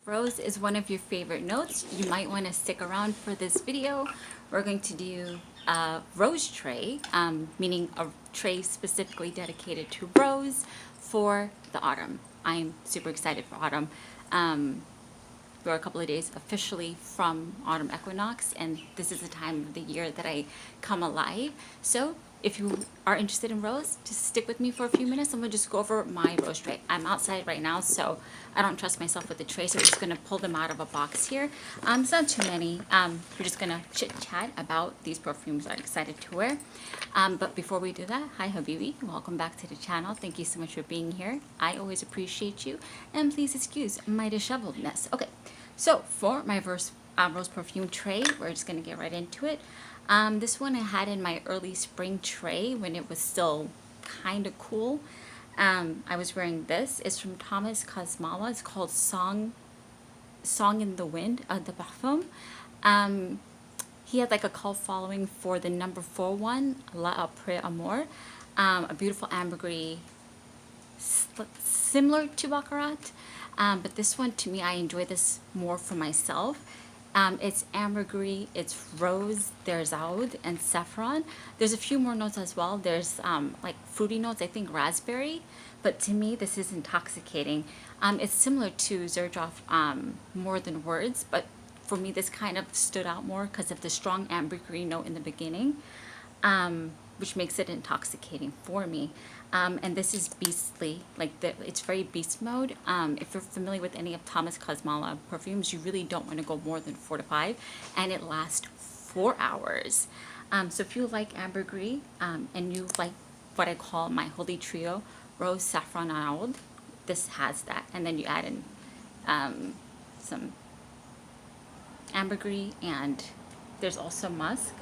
Rose is one of your favorite notes. You might want to stick around for this video. We're going to do a rose tray, meaning a tray specifically dedicated to rose for the autumn. I'm super excited for autumn. We're a couple of days officially from autumn equinox, and this is the time of the year that I come alive. So if you are interested in rose, just stick with me for a few minutes. I'm gonna just go over my rose tray. I'm outside right now, so I don't trust myself with the tray, so I'm just gonna pull them out of a box here. It's not too many. We're just gonna chit chat about these perfumes I'm excited to wear. But before we do that, hi Habibi, welcome back to the channel. Thank you so much for being here. I always appreciate you, and please excuse my disheveledness. Okay, so for my rose perfume tray, we're just gonna get right into it. This one I had in my early spring tray when it was still kind of cool. I was wearing this. It's from Kosmala. It's called Song in the Wind, the Perfume. He had like a cult following for the number 4 one, La Après Amour. A beautiful ambergris, similar to Baccarat. But this one, to me, I enjoy this more for myself. It's ambergris, it's rose, there's oud and saffron. There's a few more notes as well. There's like fruity notes, I think raspberry. But to me, this is intoxicating. It's similar to Xerjoff, More Than Words, but for me, this kind of stood out more because of the strong ambergris note in the beginning, which makes it intoxicating for me. And this is beastly, like it's very beast mode. If you're familiar with any of Thomas Kosmala perfumes, you really don't want to go more than 4 to 5, and it lasts 4 hours. So if you like ambergris, and you like what I call my holy trio, rose, saffron, and oud, this has that. And then you add in some ambergris, and there's also musk.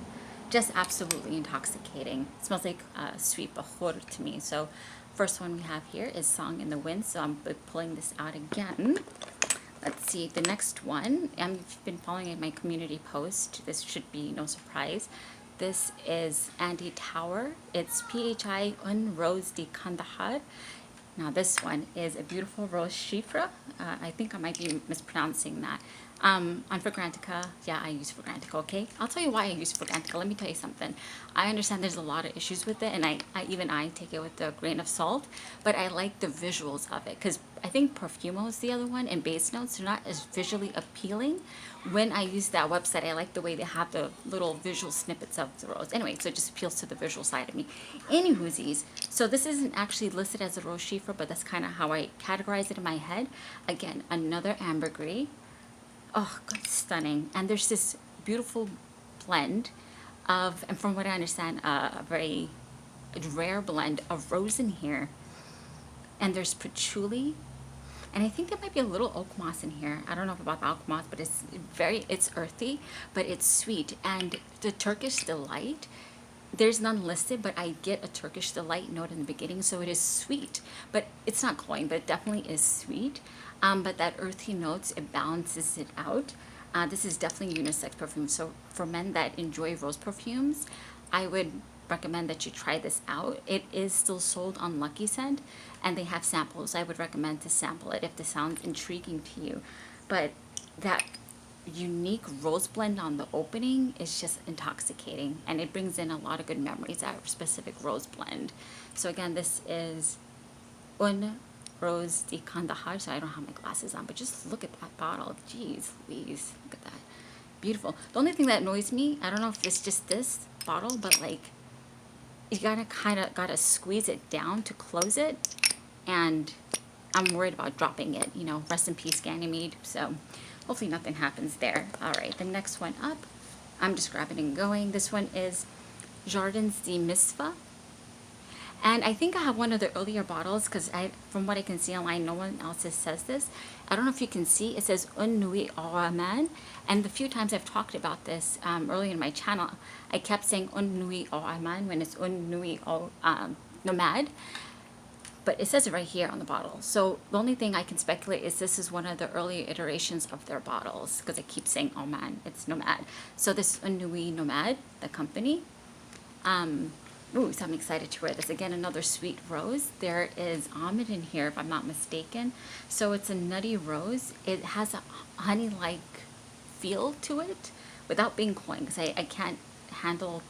Just absolutely intoxicating. It smells like sweet bahur to me. So first one we have here is Song in the Wind. So I'm pulling this out again. Let's see, the next one, I've been following my community post. This should be no surprise. This is Andy Tower. It's PHI Une Rose de Kandahar. Now this one is a beautiful rose chiffre. I think I might be mispronouncing that. On Fragrantica, yeah, I use Fragrantica, okay? I'll tell you why I use Fragrantica. Let me tell you something. I understand there's a lot of issues with it, and I take it with a grain of salt, but I like the visuals of it, because I think Perfumo is the other one, and base notes are not as visually appealing. When I use that website, I like the way they have the little visual snippets of the rose. Anyway, so it just appeals to the visual side of me. Anywhoosies, so this isn't actually listed as a rose chiffre, but that's kind of how I categorize it in my head. Again, another ambergris. Oh, God, stunning. And there's this beautiful blend of, and from what I understand, a very rare blend of rose in here. And there's patchouli. And I think there might be a little oak moss in here. I don't know about the oak moss, but it's earthy, but it's sweet. And the Turkish Delight, there's none listed, but I get a Turkish Delight note in the beginning, so it is sweet. But it's not cloying, but it definitely is sweet. But that earthy notes, it balances it out. This is definitely unisex perfume. So for men that enjoy rose perfumes, I would recommend that you try this out. It is still sold on Lucky Scent, and they have samples. I would recommend to sample it if this sounds intriguing to you. But that unique rose blend on the opening is just intoxicating, and it brings in a lot of good memories, that specific rose blend. So again, this is Une Rose de Kandahar. So I don't have my glasses on, but just look at that bottle. Jeez Louise, look at that. Beautiful. The only thing that annoys me, I don't know if it's just this bottle, but like you gotta squeeze it down to close it, and I'm worried about dropping it, you know. Rest in peace, Ganymede. So hopefully nothing happens there. All right, the next one up, I'm just grabbing and going. This one is Jardins de Misfah. And I think I have one of the earlier bottles, because from what I can see online, no one else says this. I don't know if you can see, it says Une Nuit Nomade. And the few times I've talked about this earlier in my channel, I kept saying Une Nuit Nomade when it's Une Nuit Nomade. But it says it right here on the bottle. So the only thing I can speculate is this is one of the earlier iterations of their bottles, because I keep saying, oh man, it's Nomad. So this Une Nuit Nomade, the company. Ooh, so I'm excited to wear this. Again, another sweet rose. There is almond in here, if I'm not mistaken. So it's a nutty rose. It has a honey-like feel to it without being cloying, because I can't handle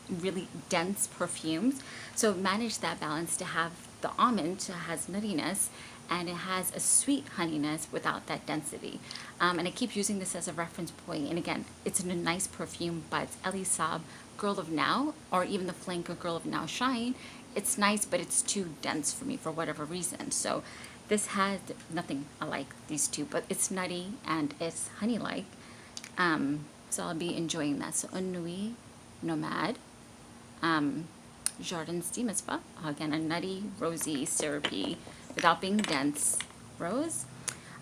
really dense perfumes. So manage that balance to have the almond has nuttiness, and it has a sweet honeyness without that density. And I keep using this as a reference point. And again, it's a nice perfume, but it's Elisab Girl of Now, or even the flanker Girl of Now Shine. It's nice, but it's too dense for me for whatever reason. So this has nothing like these two, but it's nutty and it's honey-like. So I'll be enjoying that. So Une Nuit Nomade, Jardins de Misfah. Again, a nutty, rosy, syrupy, without being dense rose.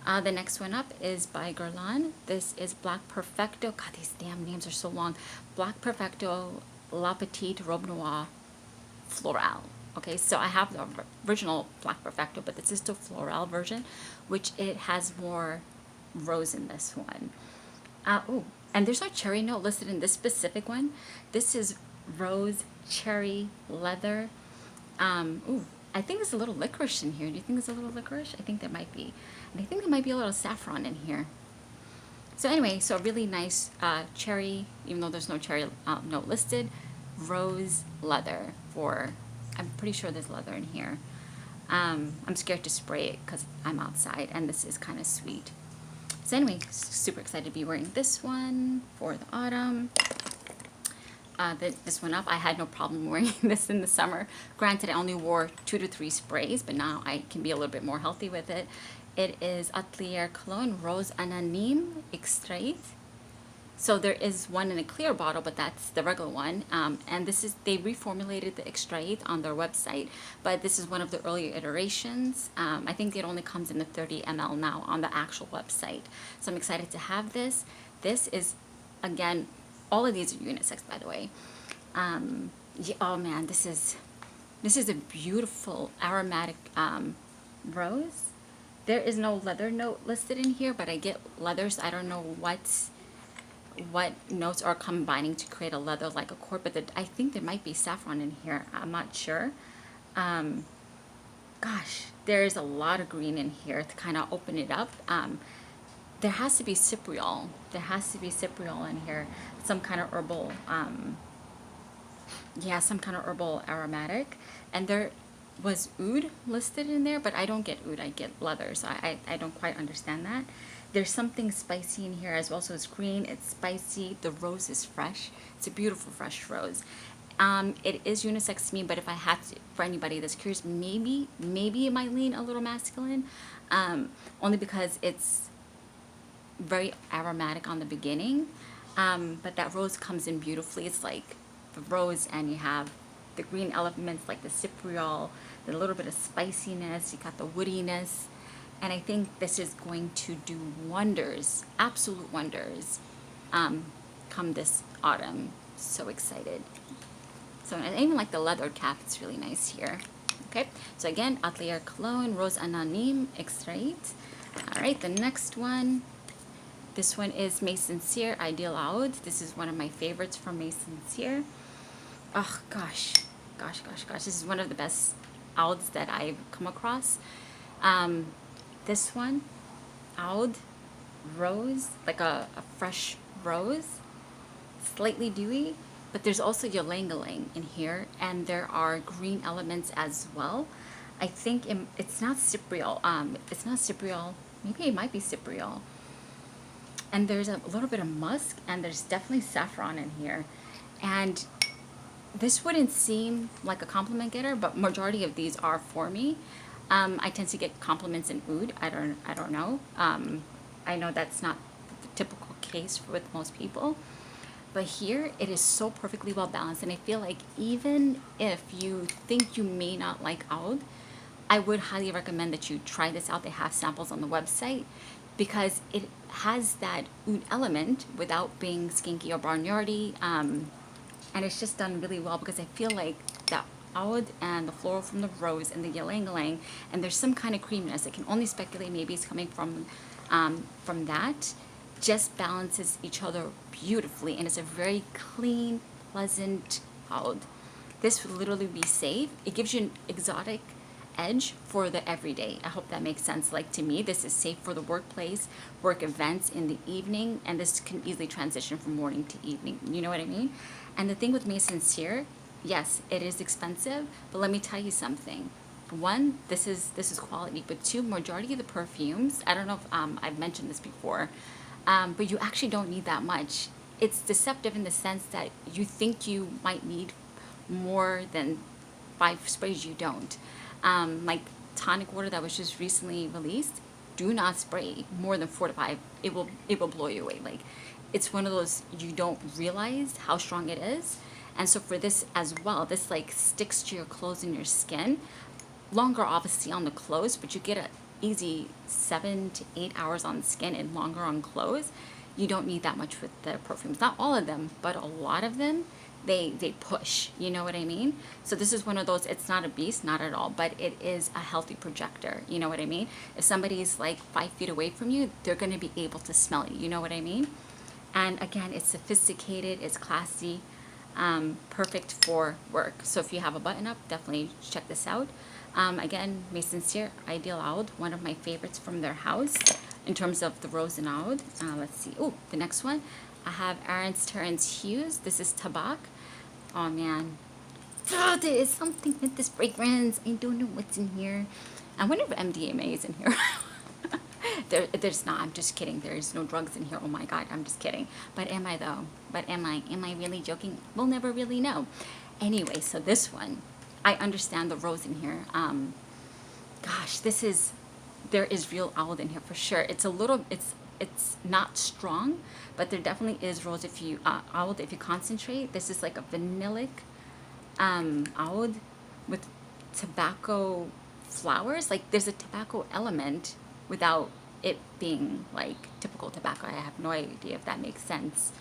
The next one up is by Guerlain. This is Black Perfecto. God, these damn names are so long. Black Perfecto La Petite Robe Noire Florale. Okay, so I have the original Black Perfecto, but this is the Florale version, which it has more rose in this one. Oh, and there's no cherry note listed in this specific one. This is rose, cherry, leather. Ooh, I think there's a little licorice in here. Do you think there's a little licorice? I think there might be. And I think there might be a little saffron in here. So anyway, so a really nice cherry, even though there's no cherry note listed, rose leather for, I'm pretty sure there's leather in here. I'm scared to spray it because I'm outside, and this is kind of sweet. So anyway, super excited to be wearing this one for the autumn. This one up, I had no problem wearing this in the summer. Granted, I only wore 2 to 3 sprays, but now I can be a little bit more healthy with it. It is Atlier Cologne Rose Anonyme Extrait. So there is one in a clear bottle, but that's the regular one. And this is, they reformulated the Extrait on their website, but this is one of the earlier iterations. I think it only comes in the 30 ml now on the actual website. So I'm excited to have this. This is, again, all of these are unisex, by the way. Yeah, oh man, this is a beautiful aromatic rose. There is no leather note listed in here, but I get leathers. I don't know what notes are combining to create a leather like accord, but I think there might be saffron in here. I'm not sure. Gosh, there is a lot of green in here to kind of open it up. There has to be cypriol. There has to be cypriol in here. Some kind of herbal, yeah, some kind of herbal aromatic. And there was oud listed in there, but I don't get oud, I get leather, so I don't quite understand that. There's something spicy in here as well, so it's green, it's spicy, the rose is fresh. It's a beautiful fresh rose. It is unisex to me, but if I had to, for anybody that's curious, maybe it might lean a little masculine, only because it's very aromatic on the beginning, but that rose comes in beautifully. It's like the rose, and you have the green elements like the cypriol, the little bit of spiciness, you got the woodiness, and I think this is going to do wonders, absolute wonders, come this autumn. So excited. So, and I even like the leather cap, it's really nice here. Okay, so again, Atlier Cologne Rose Anonyme Extrait. All right, the next one. This one is Mizensir Ideal Oud. This is one of my favorites from Mizensir. Oh gosh. This is one of the best ouds that I've come across. This one, oud, rose, like a fresh rose, slightly dewy, but there's also ylang-ylang in here, and there are green elements as well. I think it's not cypriol. It's not cypriol. Maybe it might be cypriol. And there's a little bit of musk, and there's definitely saffron in here. And this wouldn't seem like a compliment getter, but majority of these are for me. I tend to get compliments in oud. I don't know. I know that's not the typical case with most people, but here it is so perfectly well balanced. And I feel like even if you think you may not like oud, I would highly recommend that you try this out. They have samples on the website, because it has that oud element without being skinky or barnyardy. And it's just done really well, because I feel like the oud and the floral from the rose and the ylang-ylang, and there's some kind of creaminess. I can only speculate, maybe it's coming from that, just balances each other beautifully, and it's a very clean, pleasant oud. This would literally be safe. It gives you an exotic edge for the everyday. I hope that makes sense. Like to me, this is safe for the workplace, work events in the evening, and this can easily transition from morning to evening. You know what I mean? And the thing with Mizensir, yes, it is expensive, but let me tell you something. One, this is quality, but two, majority of the perfumes, I don't know if I've mentioned this before, but you actually don't need that much. It's deceptive in the sense that you think you might need more than 5 sprays. You don't. Like tonic water that was just recently released, do not spray more than 4 to 5. It will blow you away. Like it's one of those you don't realize how strong it is. And so for this as well, this like sticks to your clothes and your skin. Longer obviously on the clothes, but you get a easy 7 to 8 hours on the skin and longer on clothes. You don't need that much with the perfumes. Not all of them, but a lot of them, they push, you know what I mean? So this is one of those, it's not a beast, not at all, but it is a healthy projector, you know what I mean? If somebody's like 5 feet away from you, they're gonna be able to smell you, you know what I mean? And again, it's sophisticated, it's classy, perfect for work. So if you have a button up, definitely check this out. Again, Mizensir Ideal Oud, one of my favorites from their house in terms of the Rose and Oud. Let's see. Oh, the next one. I have Terrence Hughes. This is Tabac. Oh man. Oh, there is something with this fragrance. I don't know what's in here. I wonder if MDMA is in here. There's not. I'm just kidding. There's no drugs in here. Oh my God. I'm just kidding. But am I though? But am I? Am I really joking? We'll never really know. Anyway, so this one, I understand the rose in here. Gosh, there is real oud in here for sure. It's a little, it's not strong, but there definitely is rose if you, oud if you concentrate. This is like a vanillic, oud with tobacco flowers. Like there's a tobacco element without it being like typical tobacco. I have no idea if that makes sense.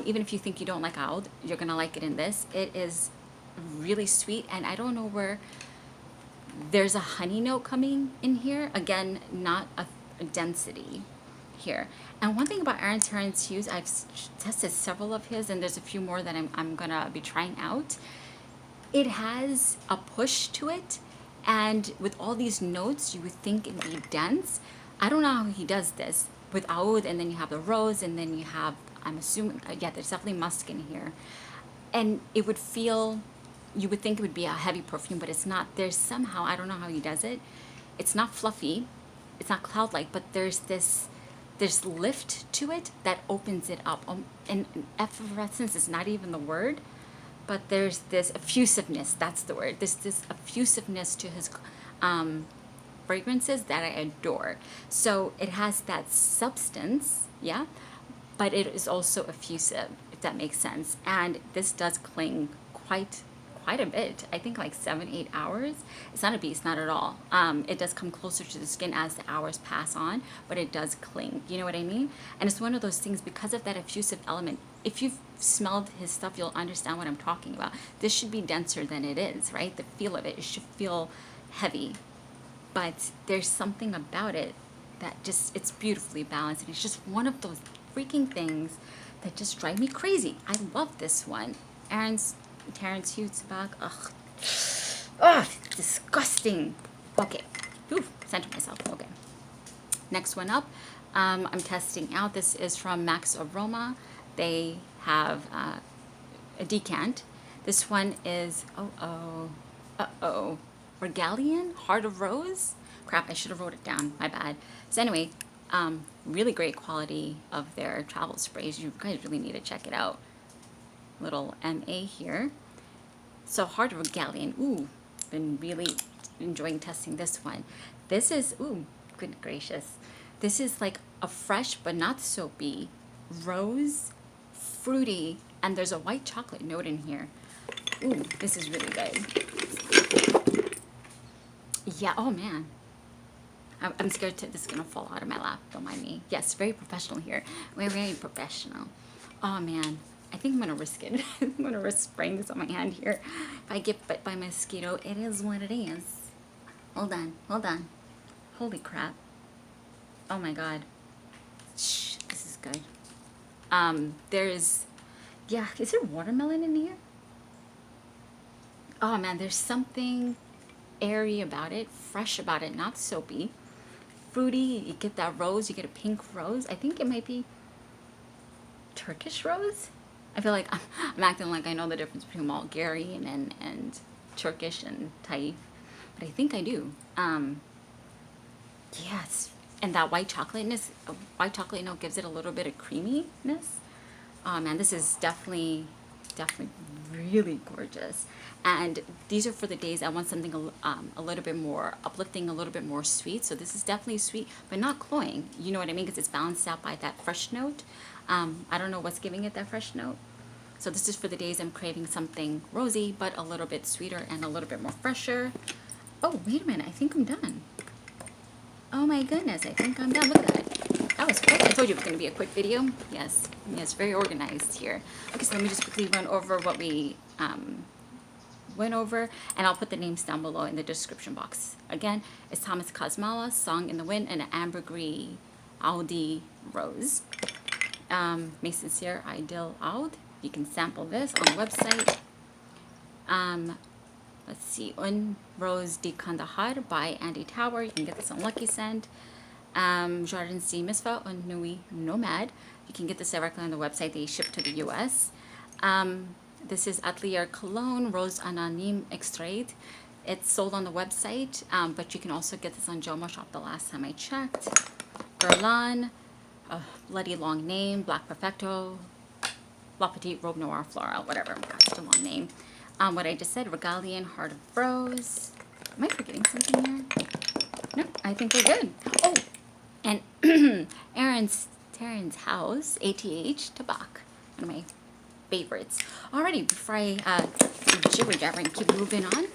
Even if you think you don't like oud, you're gonna like it in this. It is really sweet, and I don't know where there's a honey note coming in here. Again, not a density here. And one thing about Terrence Hughes, I've tested several of his, and there's a few more that I'm gonna be trying out. It has a push to it, and with all these notes, you would think it'd be dense. I don't know how he does this with oud, and then you have the rose, and then you have, I'm assuming, yeah, there's definitely musk in here. And it would feel, you would think it would be a heavy perfume, but it's not. There's somehow, I don't know how he does it. It's not fluffy, it's not cloud-like, but there's lift to it that opens it up. And effervescence is not even the word, but there's this effusiveness, that's the word. This effusiveness to his fragrances that I adore. So it has that substance, yeah, but it is also effusive, if that makes sense. And this does cling quite a bit. I think like 7-8 hours. It's not a beast, not at all. It does come closer to the skin as the hours pass on, but it does cling. You know what I mean? And it's one of those things because of that effusive element. If you've smelled his stuff, you'll understand what I'm talking about. This should be denser than it is, right? The feel of it should feel heavy, but there's something about it that just, it's beautifully balanced. And it's just one of those freaking things that just drive me crazy. I love this one. Terrence Hughes back. Ugh. Ugh, disgusting. Okay. Ooh, centered myself. Okay. Next one up. I'm testing out. This is from Max Aroma. They have a decant. This one is, Regalien, Heart of Rose. Crap, I should have wrote it down. My bad. So anyway, really great quality of their travel sprays. You guys really need to check it out. Little MA here. So Heart of Regalien. Ooh, been really enjoying testing this one. This is, ooh, good gracious. This is like a fresh but not soapy rose, fruity, and there's a white chocolate note in here. Ooh, this is really good. Yeah, oh man. I'm scared this is gonna fall out of my lap, don't mind me. Yes, very professional here. We're very professional. Oh man. I think I'm gonna risk it. I'm gonna risk spraying this on my hand here. If I get bit by a mosquito, it is what it is. Hold on, hold on. Holy crap. Oh my God. Shh, this is good. There's, yeah, is there watermelon in here? Oh man, there's something airy about it, fresh about it, not soapy. Fruity, you get that rose, you get a pink rose. I think it might be Turkish rose. I feel like I'm acting like I know the difference between Bulgarian and Turkish and Taif, but I think I do. Yes, and that white chocolate note gives it a little bit of creaminess. Oh man, this is definitely really gorgeous. And these are for the days I want something a little bit more uplifting, a little bit more sweet. So this is definitely sweet, but not cloying. You know what I mean? Because it's balanced out by that fresh note. I don't know what's giving it that fresh note. So this is for the days I'm craving something rosy, but a little bit sweeter and a little bit more fresher. Oh, wait a minute. I think I'm done. Oh my goodness, I think I'm done. Look at that. That was quick. I told you it was going to be a quick video. Yes, very organized here. Okay, so let me just quickly run over what we went over, and I'll put the names down below in the description box. Again, it's Thomas Kosmala, Song in the Wind, and an ambergris Audi rose. Mizensir Ideal Oud. You can sample this on the website. Let's see, Une Rose de Kandahar by Andy Tower. You can get this on Lucky Scent. Jardins Misfah, Une Nuit Nomade. You can get this directly on the website. They ship to the US. This is Atlier Cologne Rose Anonyme Extrait. It's sold on the website, but you can also get this on Joma Shop the last time I checked. Guerlain, a bloody long name, Black Perfecto, La Petite Robe Noire Florale, whatever, that's a long name. What I just said, Regalien, Heart of Rose. Am I forgetting something here? No, I think we're good. Oh, and Terrence House, ATH, Tabac, one of my favorites. Alrighty, before I jibber jabber and keep moving on,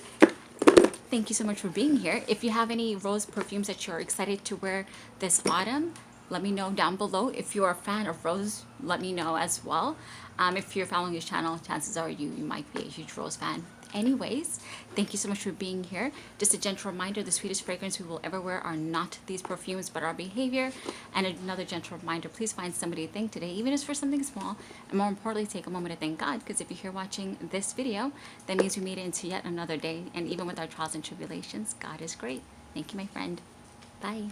thank you so much for being here. If you have any rose perfumes that you're excited to wear this autumn, let me know down below. If you're a fan of rose, let me know as well. If you're following this channel, chances are you might be a huge rose fan. Anyways, thank you so much for being here. Just a gentle reminder, the sweetest fragrance we will ever wear are not these perfumes, but our behavior. And another gentle reminder, please find somebody to thank today, even if it's for something small. And more importantly, take a moment to thank God, because if you're here watching this video, that means we made it into yet another day. And even with our trials and tribulations, God is great. Thank you, my friend. Bye.